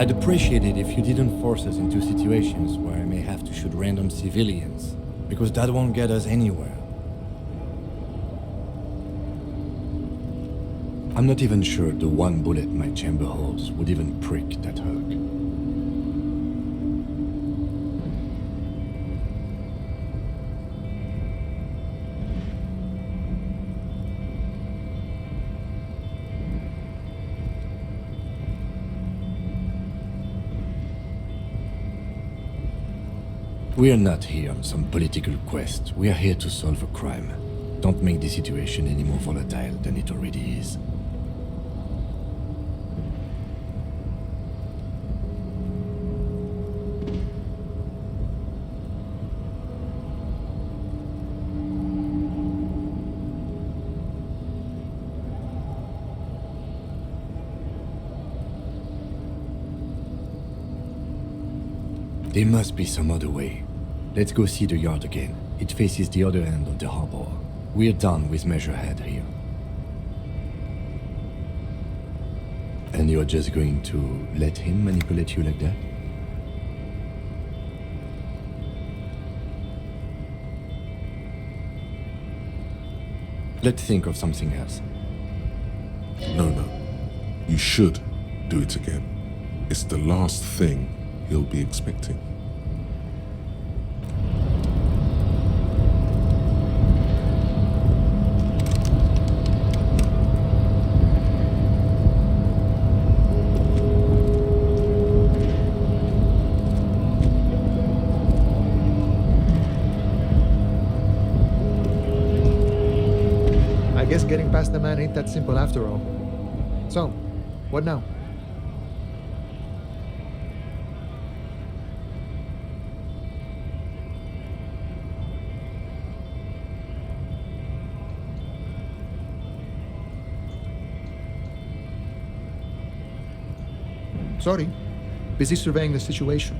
I'd appreciate it if you didn't force us into situations where I may have to shoot random civilians, because that won't get us anywhere. I'm not even sure the one bullet my chamber holds would even prick that hug. We are not here on some political quest. We are here to solve a crime. Don't make the situation any more volatile than it already is. There must be some other way. Let's go see the yard again. It faces the other end of the harbor. We're done with Measurehead here. And you're just going to let him manipulate you like that? Let's think of something else. No. You should do it again. It's the last thing he'll be expecting. I guess getting past the man ain't that simple after all. So, what now? Sorry, busy surveying the situation.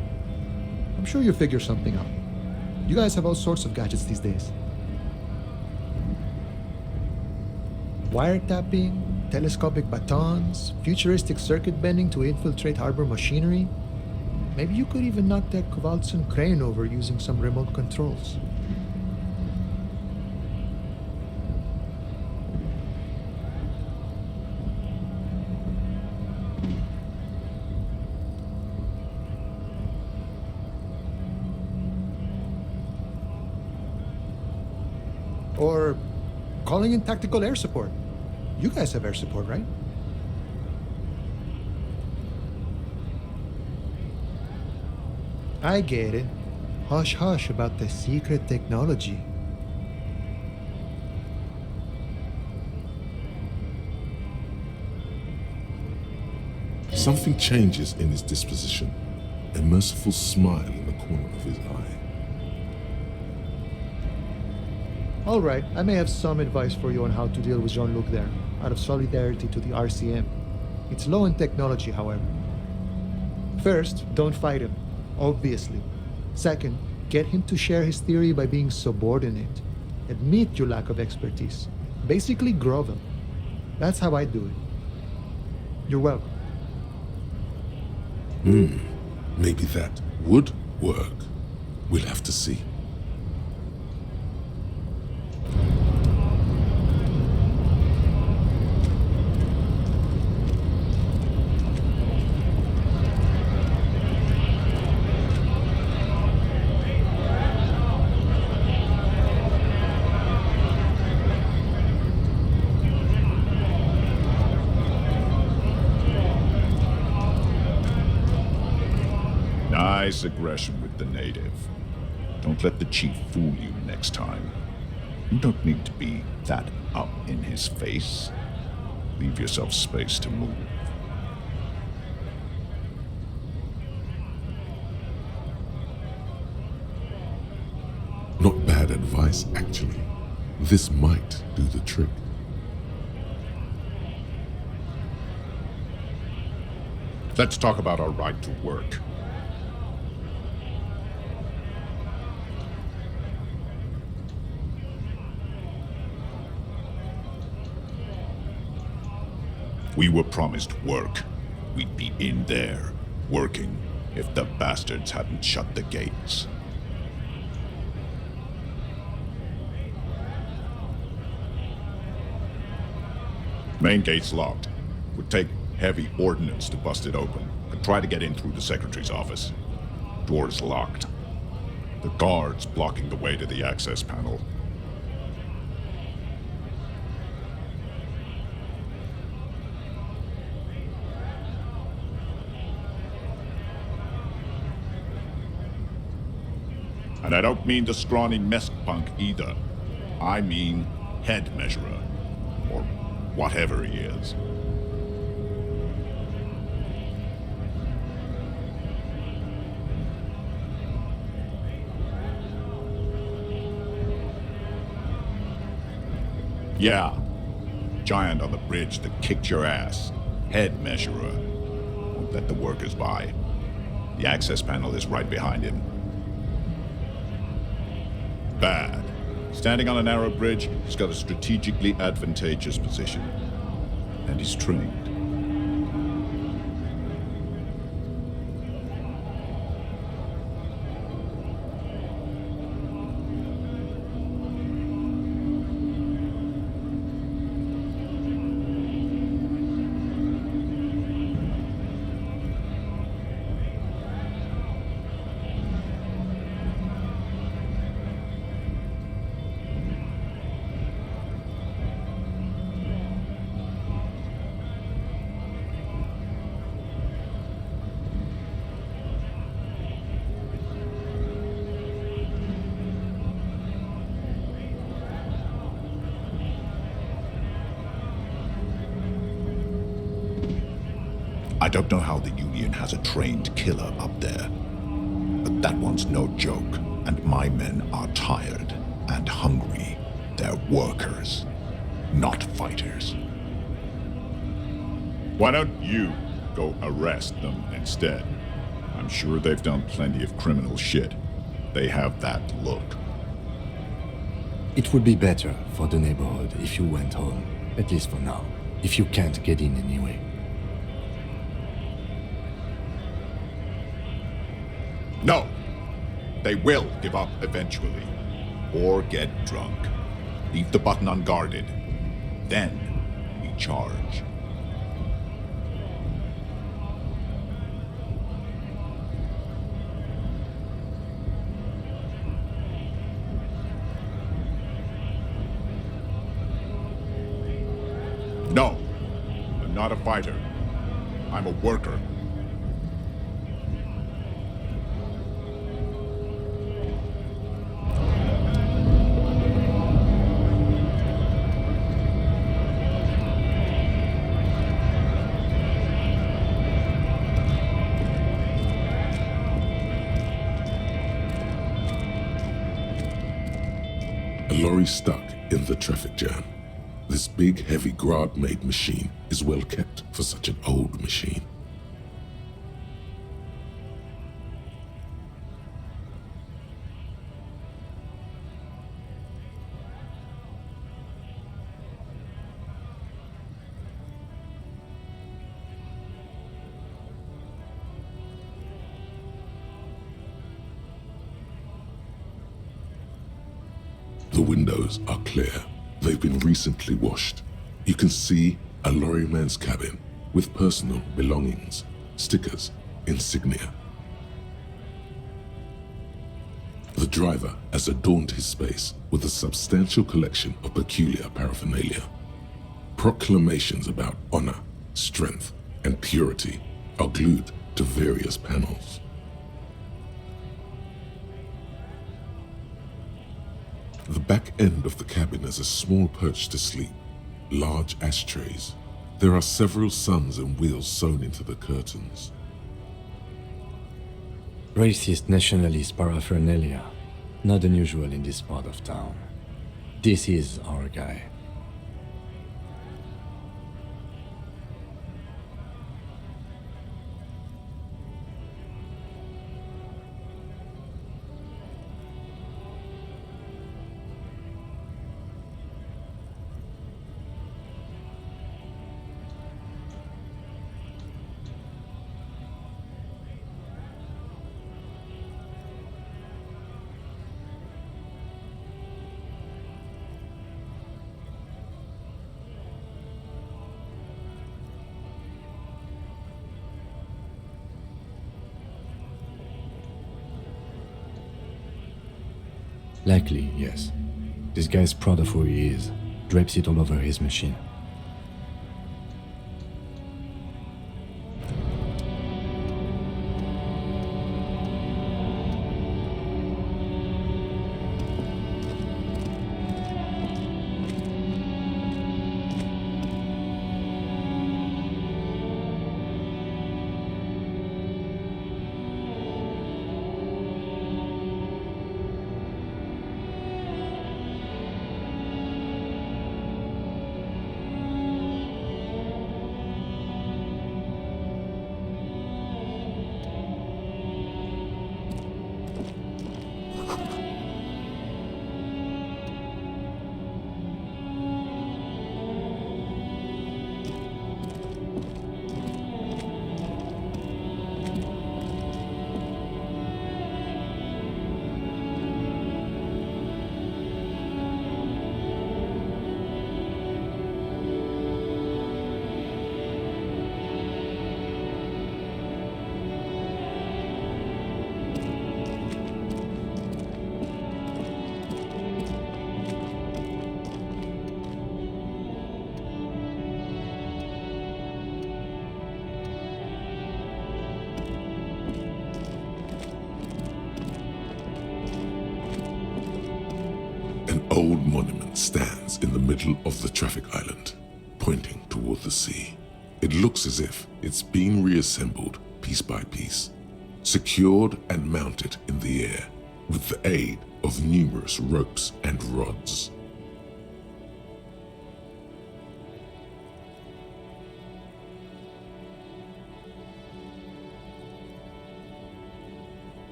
I'm sure you'll figure something out. You guys have all sorts of gadgets these days. Wiretapping, telescopic batons, futuristic circuit bending to infiltrate harbor machinery. Maybe you could even knock that Kowalson crane over using some remote controls. Or calling in tactical air support. You guys have air support, right? I get it. Hush hush about the secret technology. Something changes in his disposition, a merciful smile in the corner of his eye. All right, I may have some advice for you on how to deal with Jean-Luc there, out of solidarity to the RCM. It's low in technology, however. First, don't fight him, obviously. Second, get him to share his theory by being subordinate. Admit your lack of expertise. Basically grovel. That's how I do it. You're welcome. Maybe that would work. We'll have to see. Nice aggression with the native. Don't let the chief fool you next time. You don't need to be that up in his face. Leave yourself space to move. Not bad advice, actually. This might do the trick. Let's talk about our right to work. We were promised work. We'd be in there, working if the bastards hadn't shut the gates. Main gate's locked. Would take heavy ordnance to bust it open. Could try to get in through the secretary's office. Door's locked. The guard's blocking the way to the access panel. And I don't mean the scrawny mesk punk either. I mean head measurer. Or whatever he is. Yeah. Giant on the bridge that kicked your ass. Head measurer. Won't let the workers by. The access panel is right behind him. Bad. Standing on a narrow bridge, he's got a strategically advantageous position. And he's trained. I don't know how the Union has a trained killer up there, but that one's no joke, and my men are tired and hungry. They're workers, not fighters. Why don't you go arrest them instead? I'm sure they've done plenty of criminal shit. They have that look. It would be better for the neighborhood if you went home, at least for now, if you can't get in anyway. No! They will give up eventually. Or get drunk. Leave the button unguarded. Then we charge. No! I'm not a fighter. I'm a worker. A lorry stuck in the traffic jam. This big, heavy Grad-made machine is well kept for such an old machine. The windows are clear. They've been recently washed. You can see a lorryman's cabin with personal belongings, stickers, insignia. The driver has adorned his space with a substantial collection of peculiar paraphernalia. Proclamations about honor, strength, and purity are glued to various panels. The back end of the cabin has a small perch to sleep, large ashtrays. There are several suns and wheels sewn into the curtains. Racist nationalist paraphernalia. Not unusual in this part of town. This is our guy. Likely, yes. This guy's proud of who he is. Drapes it all over his machine. An old monument stands in the middle of the traffic island, pointing toward the sea. It looks as if it's been reassembled piece by piece, secured and mounted in the air with the aid of numerous ropes and rods.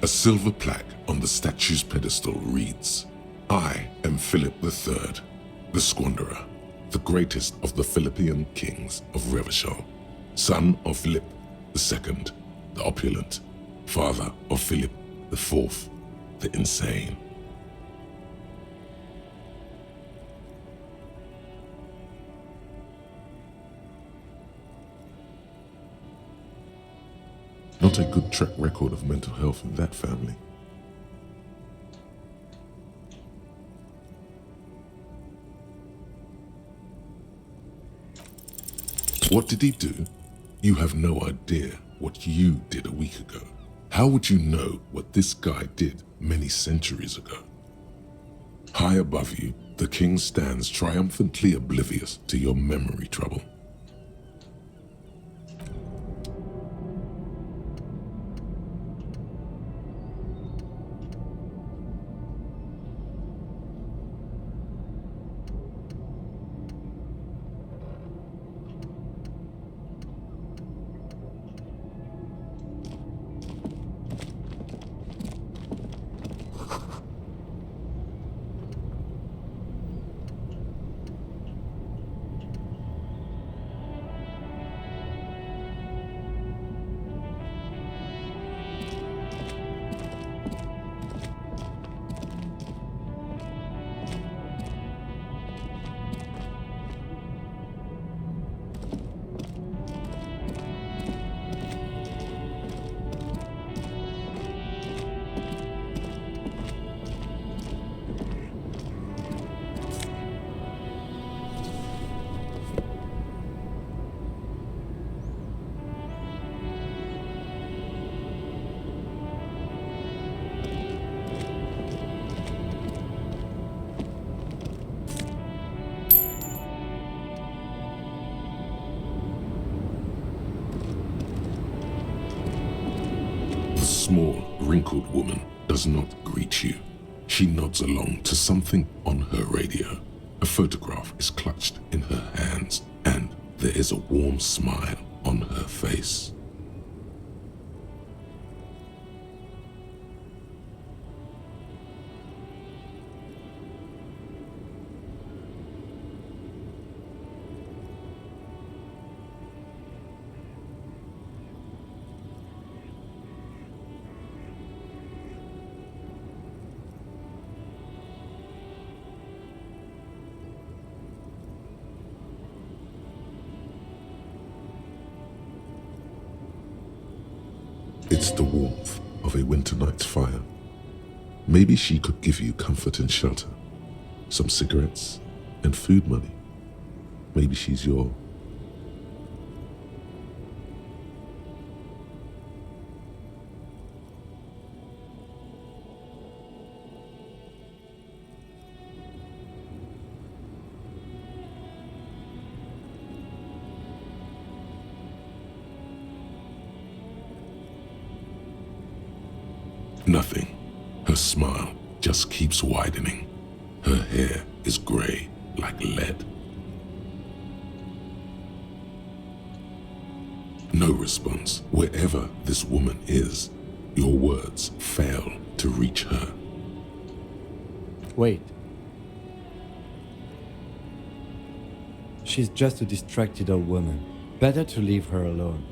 A silver plaque on the statue's pedestal reads, "I am Philip III, the Squanderer, the greatest of the Philippian kings of Revachol, son of Philip II, the opulent, father of Philip IV, the insane." Not a good track record of mental health in that family. What did he do? You have no idea what you did a week ago. How would you know what this guy did many centuries ago? High above you, the king stands triumphantly oblivious to your memory trouble. The small, wrinkled woman does not greet you. She nods along to something on her radio. A photograph is clutched in her hands, and there is a warm smile on her face. It's the warmth of a winter night's fire. Maybe she could give you comfort and shelter, some cigarettes and food money. Maybe she's your... Nothing. Her smile just keeps widening. Her hair is gray like lead. No response. Wherever this woman is, your words fail to reach her. Wait. She's just a distracted old woman. Better to leave her alone.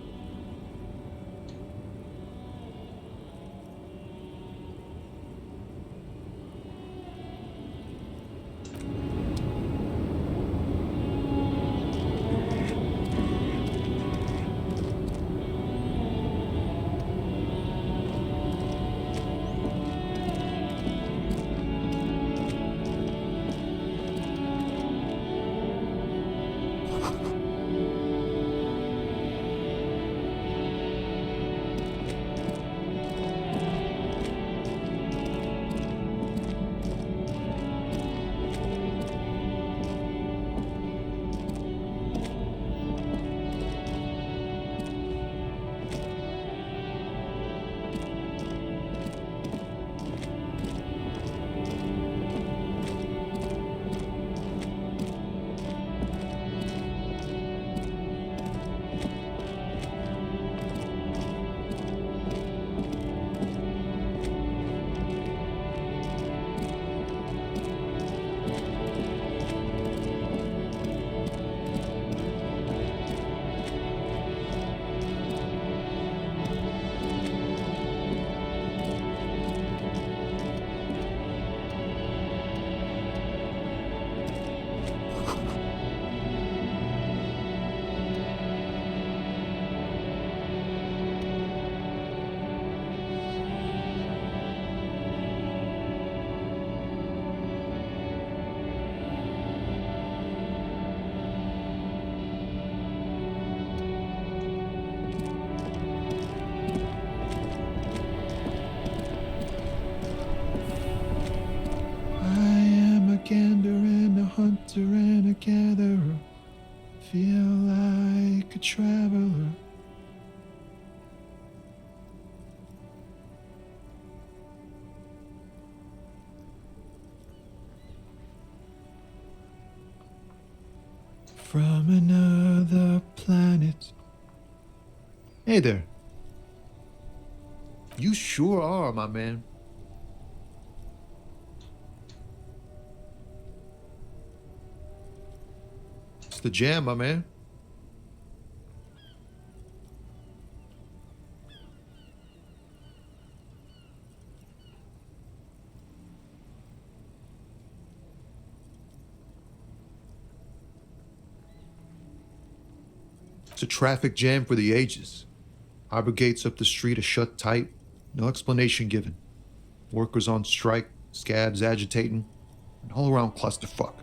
gander and a hunter and a gatherer, feel like a traveler. From another planet. Hey there. You sure are, my man. It's the jam, my man. It's a traffic jam for the ages. Harbor gates up the street are shut tight, no explanation given. Workers on strike, scabs agitating, an all-around clusterfuck.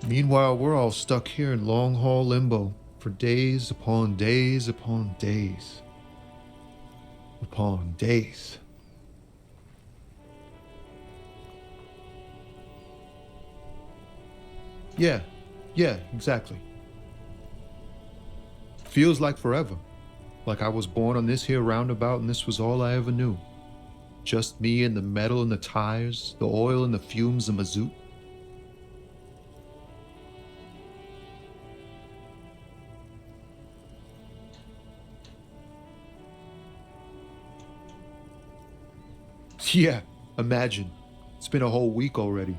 Meanwhile, we're all stuck here in long-haul limbo for days upon days upon days. Upon days. Yeah, exactly. Feels like forever. Like I was born on this here roundabout and this was all I ever knew. Just me and the metal and the tires, the oil and the fumes of mazout. Yeah, imagine. It's been a whole week already.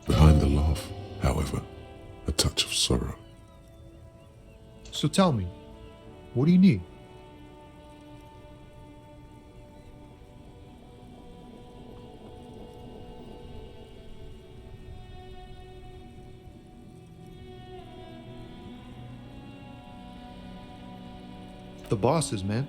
Behind the laugh, however, a touch of sorrow. So tell me, what do you need? The bosses, man.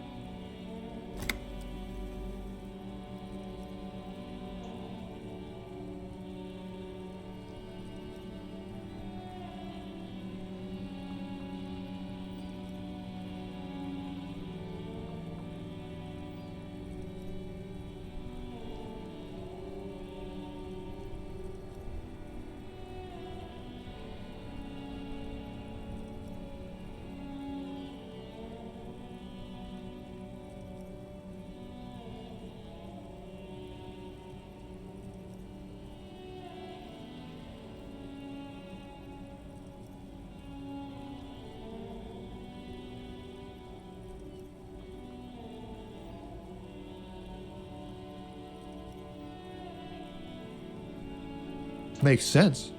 Makes sense.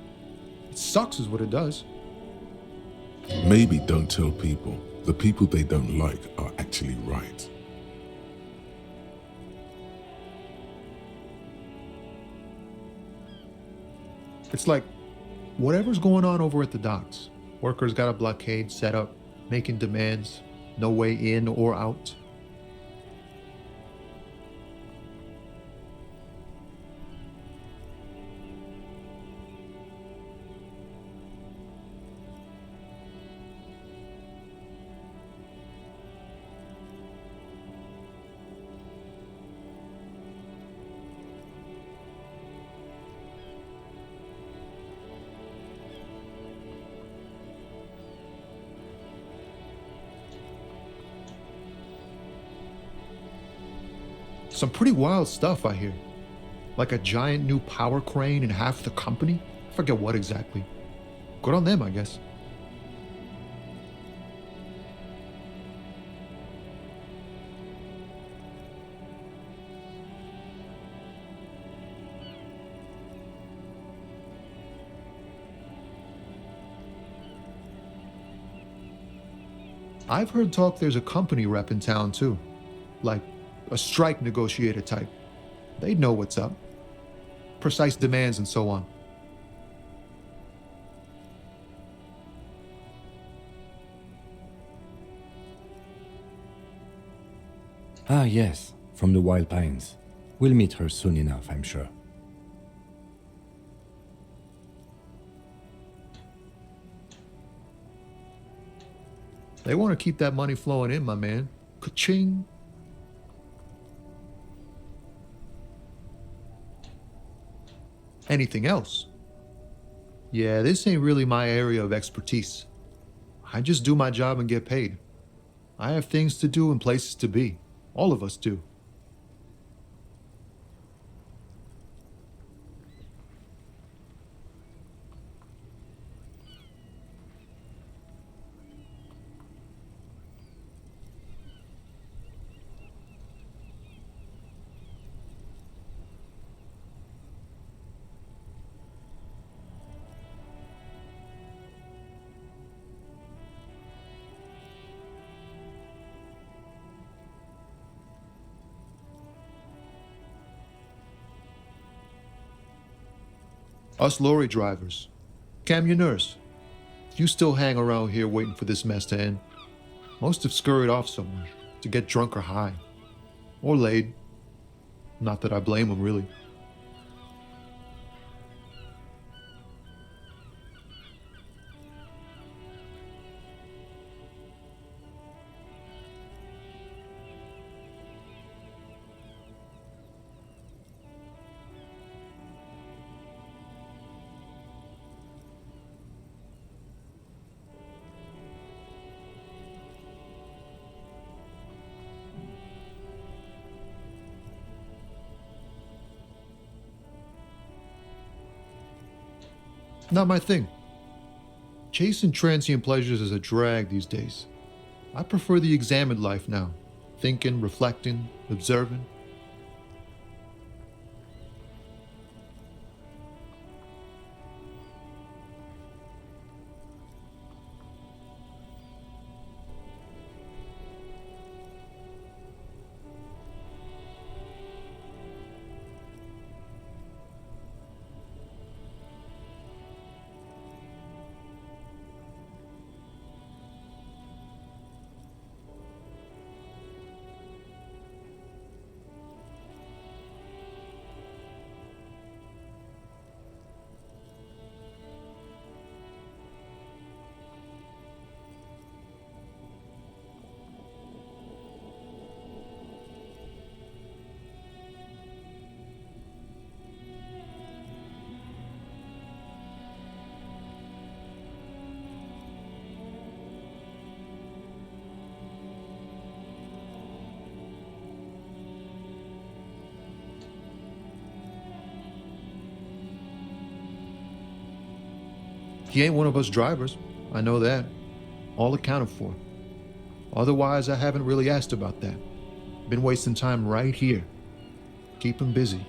It sucks is what it does. Maybe don't tell people the people they don't like are actually right. It's like whatever's going on over at the docks. Workers got a blockade set up, making demands, no way in or out. Some pretty wild stuff I hear. Like a giant new power crane in half the company? I forget what exactly. Good on them, I guess. I've heard talk there's a company rep in town too. Like a strike negotiator type. They'd know what's up. Precise demands and so on. Ah, yes, from the Wild Pines. We'll meet her soon enough, I'm sure. They want to keep that money flowing in, my man. Ka-ching. Anything else? Yeah, this ain't really my area of expertise. I just do my job and get paid. I have things to do and places to be. All of us do. Us lorry drivers, camionneurs, you still hang around here waiting for this mess to end. Most have scurried off somewhere to get drunk or high. Or laid. Not that I blame them, really. Not my thing. Chasing transient pleasures is a drag these days. I prefer the examined life now. Thinking, reflecting, observing. He ain't one of us drivers. I know that. All accounted for. Otherwise, I haven't really asked about that. Been wasting time right here. Keep him busy.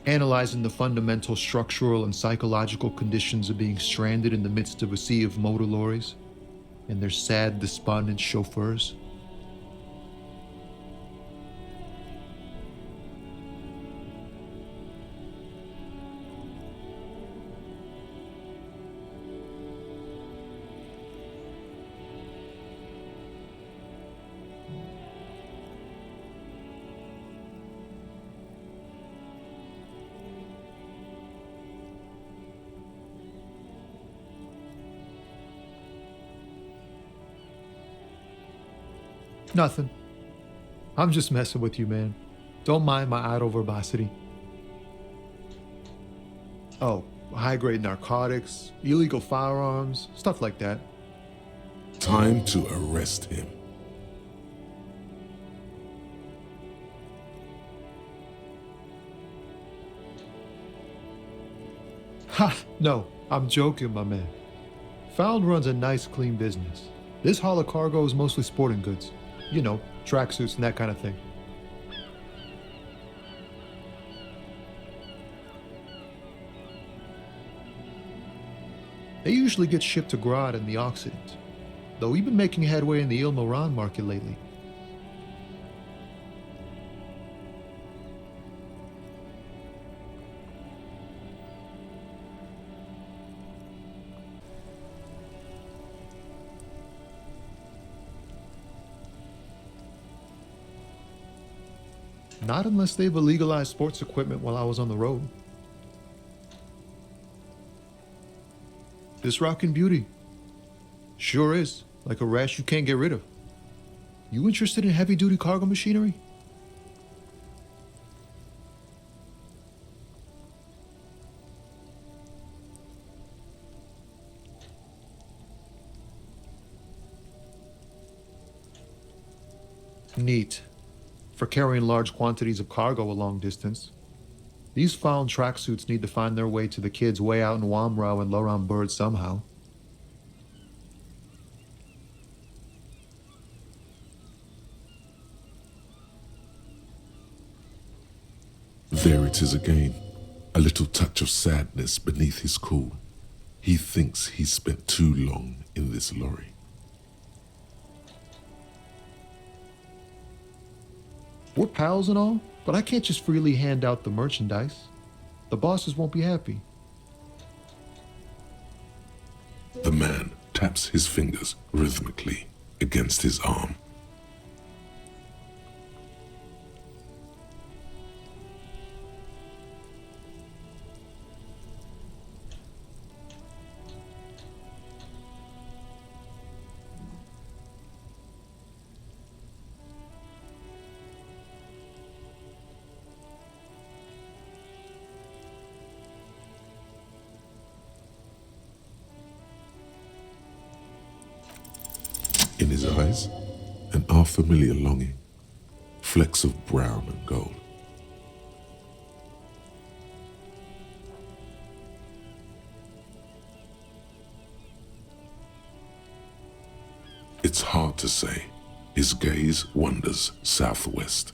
Analyzing the fundamental structural and psychological conditions of being stranded in the midst of a sea of motor lorries and their sad, despondent chauffeurs. Nothing. I'm just messing with you, man. Don't mind my idle verbosity. Oh, high-grade narcotics, illegal firearms, stuff like that. Time to arrest him. Ha! No, I'm joking, my man. Found runs a nice, clean business. This haul of cargo is mostly sporting goods. You know, tracksuits and that kind of thing. They usually get shipped to Grad in the Occident, though we've been making headway in the Il-Moran market lately. Not unless they've illegalized sports equipment while I was on the road. This rockin' beauty. Sure is, like a rash you can't get rid of. You interested in heavy-duty cargo machinery? Neat. For carrying large quantities of cargo a long distance. These found tracksuits need to find their way to the kids way out in Wamrau and Laurent Bird somehow. There it is again, a little touch of sadness beneath his cool. He thinks he's spent too long in this lorry. We're pals and all, but I can't just freely hand out the merchandise. The bosses won't be happy. The man taps his fingers rhythmically against his arm. In his eyes, an unfamiliar longing, flecks of brown and gold. It's hard to say. His gaze wanders southwest,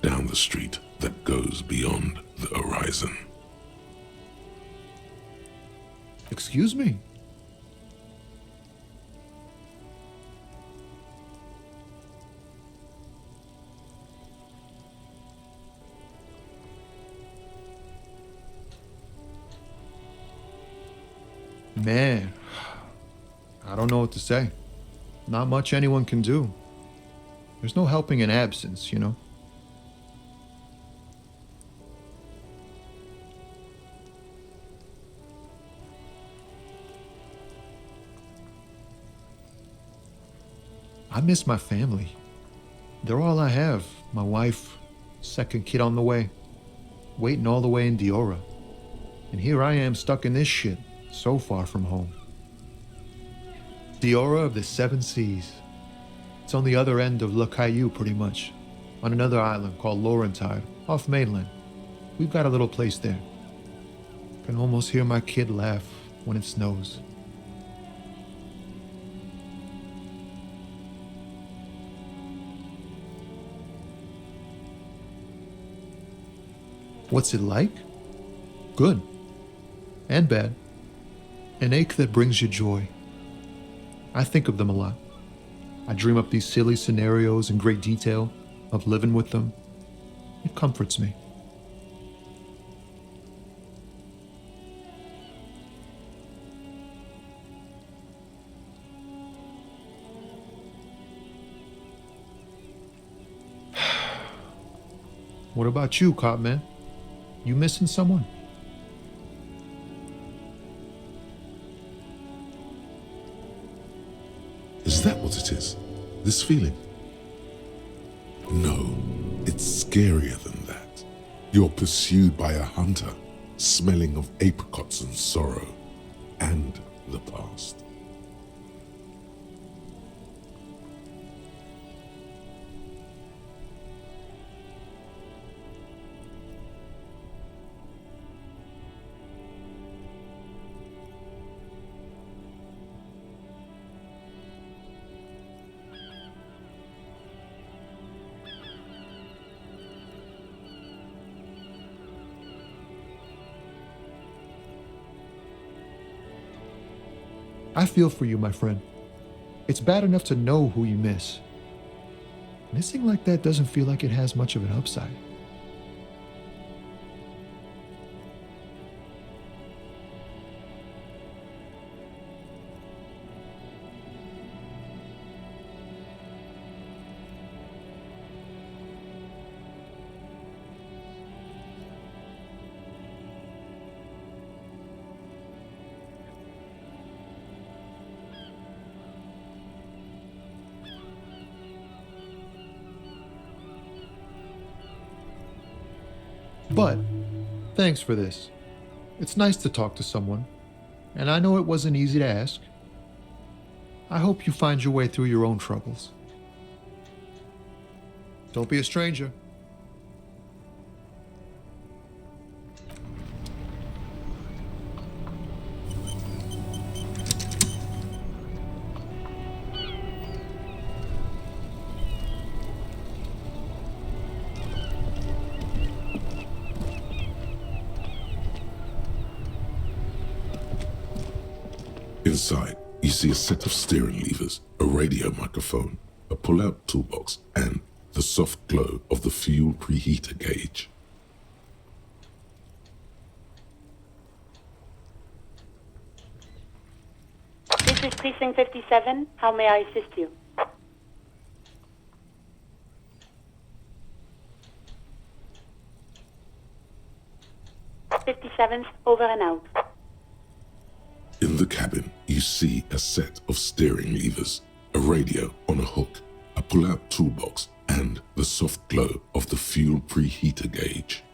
down the street that goes beyond the horizon. Excuse me? Man, I don't know what to say. Not much anyone can do. There's no helping in absence, you know? I miss my family. They're all I have. My wife, second kid on the way, waiting all the way in Diora. And here I am stuck in this shit, so far from home. Diora of the Seven Seas. It's on the other end of Le Caillou, pretty much, on another island called Laurentide, off mainland. We've got a little place there. Can almost hear my kid laugh when it snows. What's it like? Good. And bad. An ache that brings you joy. I think of them a lot. I dream up these silly scenarios in great detail of living with them. It comforts me. What about you, Cop Man? You missing someone? Is that what it is? This feeling? No, it's scarier than that. You're pursued by a hunter, smelling of apricots and sorrow, and the past. I feel for you, my friend. It's bad enough to know who you miss. Missing like that doesn't feel like it has much of an upside. But thanks for this. It's nice to talk to someone, and I know it wasn't easy to ask. I hope you find your way through your own troubles. Don't be a stranger. Inside, you see a set of steering levers, a radio microphone, a pull-out toolbox, and the soft glow of the fuel preheater gauge. This is Precinct 57. How may I assist you? 57th, over and out. In the cabin, you see a set of steering levers, a radio on a hook, a pull-out toolbox, and the soft glow of the fuel preheater gauge.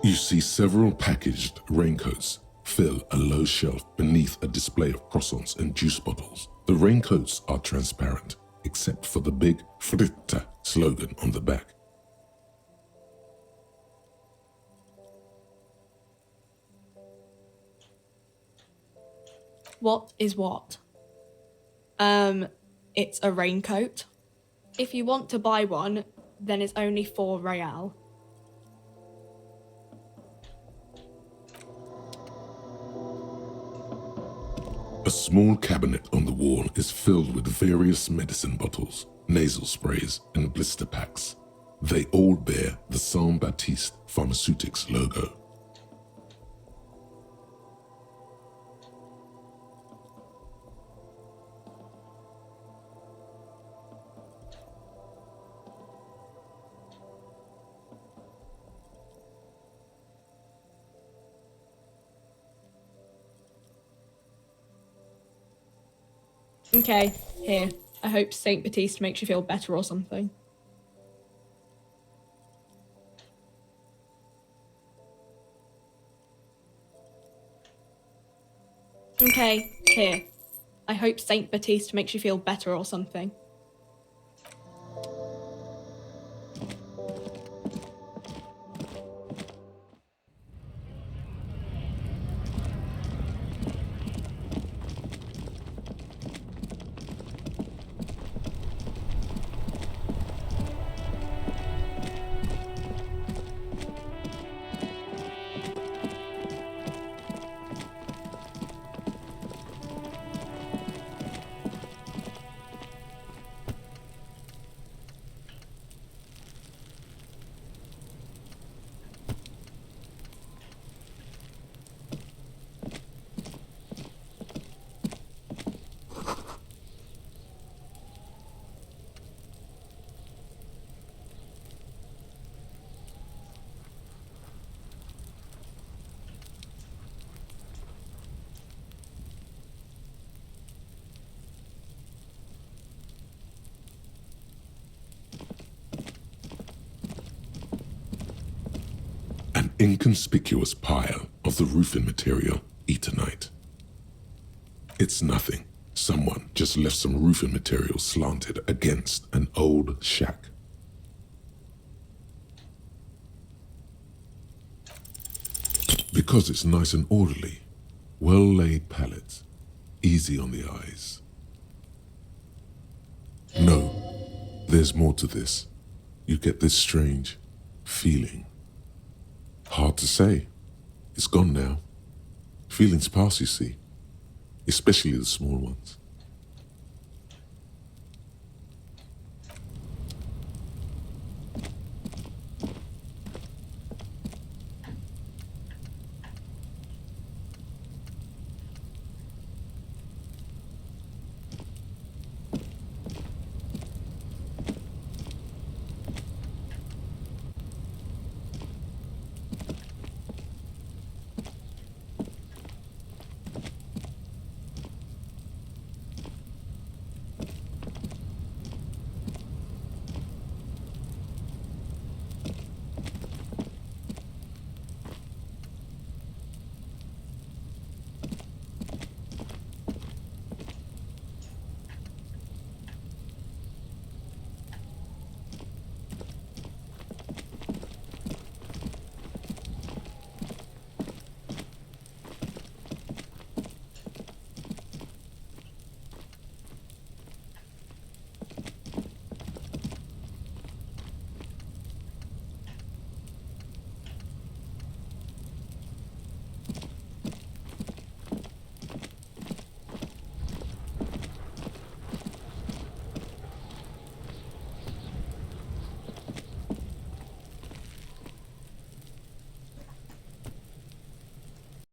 You see several packaged raincoats fill a low shelf beneath a display of croissants and juice bottles. The raincoats are transparent, except for the big Fritta slogan on the back. What is what? It's a raincoat. If you want to buy one, then it's only 4 real. A small cabinet on the wall is filled with various medicine bottles, nasal sprays, and blister packs. They all bear the Saint Baptiste Pharmaceutics logo. Okay, here. I hope Saint Baptiste makes you feel better or something. Okay, here. I hope Saint Baptiste makes you feel better or something. An inconspicuous pile of the roofing material Eternite. It's nothing. Someone just left some roofing material slanted against an old shack. Because it's nice and orderly, well-laid pallets, easy on the eyes. No, there's more to this. You get this strange feeling. Hard to say. It's gone now. Feelings pass, you see, especially the small ones.